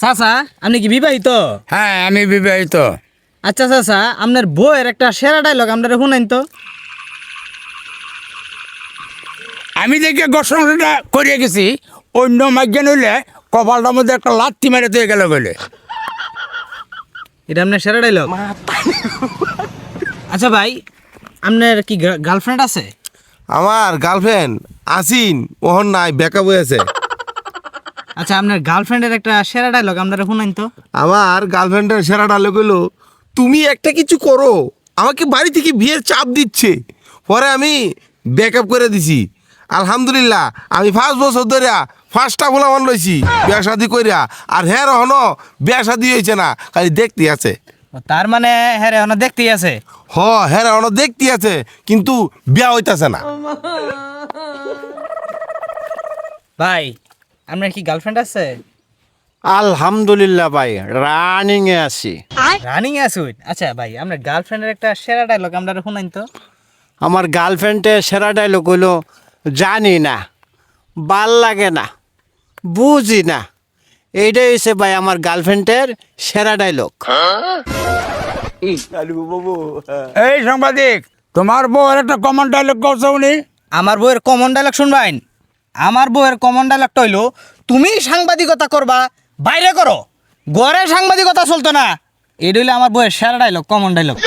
চাচা আপনি কি বিবাহিত? হ্যাঁ আমি বিবাহিত। আচ্ছা চাচা, আপনার বউয়ের একটা সেরা ডায়লগ আপনারা শুনাইন তো। আমি দেখে গোসলটা করিয়ে গেছি, অন্য মাইজ্ঞান হইলে কপালটার মধ্যে একটা লাত্তি মেরে দিয়ে গেল বলে। এটা আপনার সেরা ডায়লগ? আচ্ছা ভাই, আপনার কি গার্লফ্রেন্ড আছে? আমার গার্লফ্রেন্ড আসিন ওহন নাই, ব্যাকআপ হয়েছে। আচ্ছা, আপনার গার্লফ্রেন্ডের একটা সেরা ডায়লগ আপনারা শুনাইন তো। আমার গার্লফ্রেন্ডের সেরা ডায়লগ হলো, তুমি একটা কিছু করো, আমাকে বাড়ি থেকে বিয়ের চাপ দিচ্ছে, পরে আমি ব্যাকআপ করে দিছি। আলহামদুলিল্লাহ আমি 5 বছর ধরে ফার্স্টটা ভোলামান লইছি বিয়া শাদি কইরা, আর হ্যাঁ হনো বিয়া শাদি হয়েছে না, খালি দেখতে আছে। তার মানে হ্যাঁ রে, ওনা দেখতেই আছে। হ্যাঁ হনো দেখতে আছে, কিন্তু বিয়া হইতাছে না। ভাই, আপনার কি গার্লফ্রেন্ড আছে? আলহামদুলিল্লাহ ভাই, রানিং এ আছি। রানিং আসুন। আচ্ছা ভাই, আপনার গার্লফ্রেন্ডের একটা সেরা ডায়লগ আপনারা শুনাইন তো। আমার গার্লফ্রেন্ডের সেরা ডায়লগ হলো, জানি না, ভাল লাগে না, বুঝি না। এইটাই হচ্ছে ভাই আমার গার্লফ্রেন্ডের সেরা ডায়লগ। এই সাংবাদিক, তোমার বউয়ের একটা কমন ডায়লগ করছো উনি। আমার বউয়ের কমন ডায়লগ শুনবাইন। আমার বউয়ের কমন ডায়লগটা হইলো, তুমি সাংবাদিকতা করবা বাইরে করো, ঘরে সাংবাদিকতা চলতো না। এটা হইলো আমার বউয়ের সেরা ডায়লগ, কমন ডায়লগ।